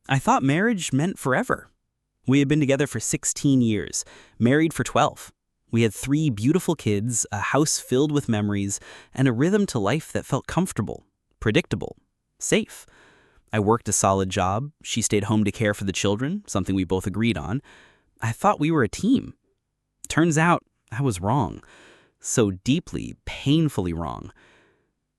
I thought marriage meant forever. We had been together for 16 years, married for 12. We had 3 beautiful kids, a house filled with memories, and a rhythm to life that felt comfortable, predictable, safe. I worked a solid job. She stayed home to care for the children, something we both agreed on. I thought we were a team. Turns out I was wrong. So deeply, painfully wrong.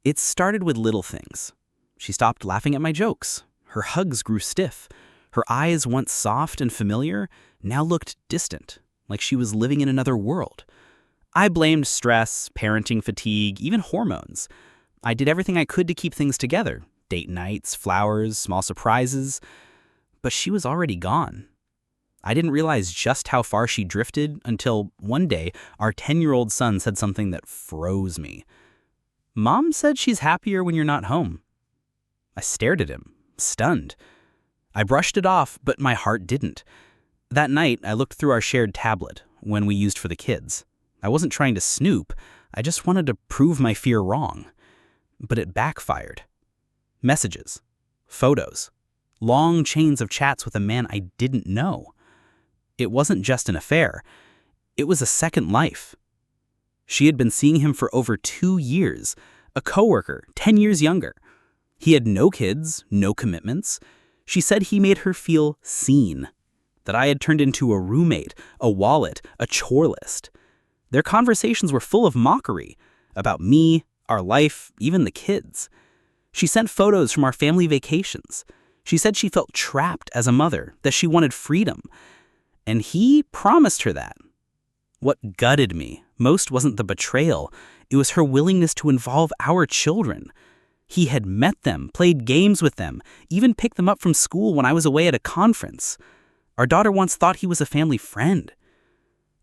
It started with little things. She stopped laughing at my jokes. Her hugs grew stiff. Her eyes, once soft and familiar, now looked distant, like she was living in another world. I blamed stress, parenting fatigue, even hormones. I did everything I could to keep things together. Date nights, flowers, small surprises. But she was already gone. I didn't realize just how far she drifted until one day our 10-year-old son said something that froze me. "Mom said she's happier when you're not home." I stared at him, stunned. I brushed it off, but my heart didn't. That night, I looked through our shared tablet, one we used for the kids. I wasn't trying to snoop. I just wanted to prove my fear wrong. But it backfired. Messages, photos, long chains of chats with a man I didn't know. It wasn't just an affair. It was a second life. She had been seeing him for over 2 years, a coworker, 10 years younger. He had no kids, no commitments. She said he made her feel seen, that I had turned into a roommate, a wallet, a chore list. Their conversations were full of mockery about me, our life, even the kids. She sent photos from our family vacations. She said she felt trapped as a mother, that she wanted freedom. And he promised her that. What gutted me most wasn't the betrayal. It was her willingness to involve our children. He had met them, played games with them, even picked them up from school when I was away at a conference. Our daughter once thought he was a family friend.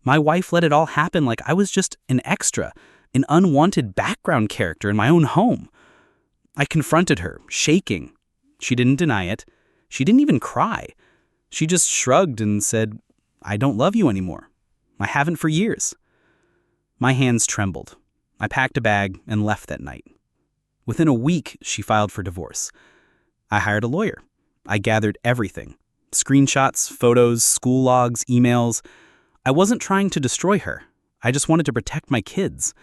My wife let it all happen like I was just an extra, an unwanted background character in my own home. I confronted her, shaking. She didn't deny it. She didn't even cry. She just shrugged and said, "I don't love you anymore. I haven't for years." My hands trembled. I packed a bag and left that night. Within a week, she filed for divorce. I hired a lawyer. I gathered everything. Screenshots, photos, school logs, emails. I wasn't trying to destroy her. I just wanted to protect my kids.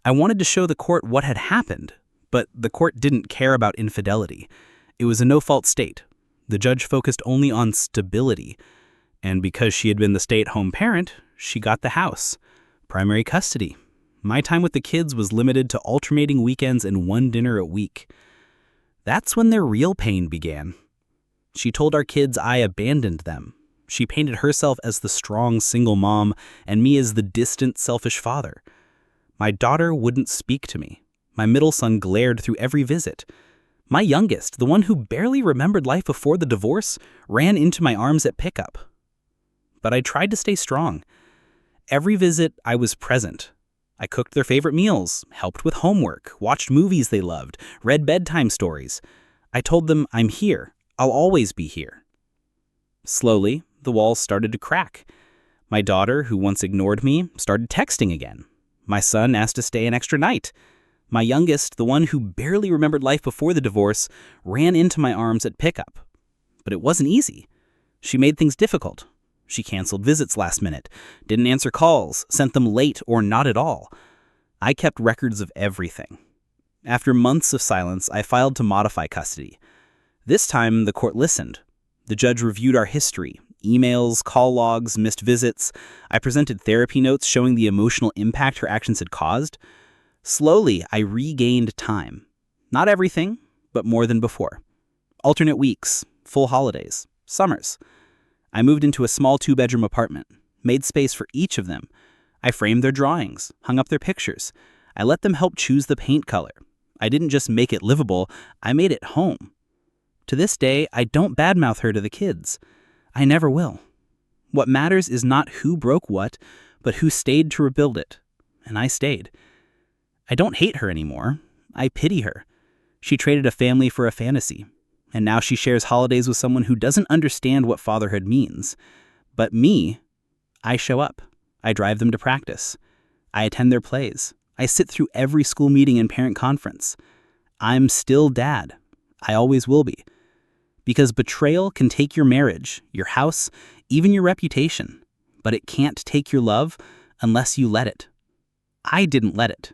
I wanted to show the court what had happened, but the court didn't care about infidelity. It was a no-fault state. The judge focused only on stability. And because she had been the stay-at-home parent, she got the house. Primary custody. My time with the kids was limited to alternating weekends and one dinner a week. That's when their real pain began. She told our kids I abandoned them. She painted herself as the strong single mom and me as the distant, selfish father. My daughter wouldn't speak to me. My middle son glared through every visit. My youngest, the one who barely remembered life before the divorce, ran into my arms at pickup. But I tried to stay strong. Every visit, I was present. I cooked their favorite meals, helped with homework, watched movies they loved, read bedtime stories. I told them, "I'm here. I'll always be here." Slowly, the walls started to crack. My daughter, who once ignored me, started texting again. My son asked to stay an extra night. My youngest, the one who barely remembered life before the divorce, ran into my arms at pickup. But it wasn't easy. She made things difficult. She canceled visits last minute, didn't answer calls, sent them late or not at all. I kept records of everything. After months of silence, I filed to modify custody. This time, the court listened. The judge reviewed our history, emails, call logs, missed visits. I presented therapy notes showing the emotional impact her actions had caused. Slowly, I regained time. Not everything, but more than before. Alternate weeks, full holidays, summers. I moved into a small 2-bedroom apartment, made space for each of them. I framed their drawings, hung up their pictures. I let them help choose the paint color. I didn't just make it livable, I made it home. To this day, I don't badmouth her to the kids. I never will. What matters is not who broke what, but who stayed to rebuild it. And I stayed. I don't hate her anymore. I pity her. She traded a family for a fantasy. And now she shares holidays with someone who doesn't understand what fatherhood means. But me, I show up. I drive them to practice. I attend their plays. I sit through every school meeting and parent conference. I'm still dad. I always will be. Because betrayal can take your marriage, your house, even your reputation. But it can't take your love unless you let it. I didn't let it.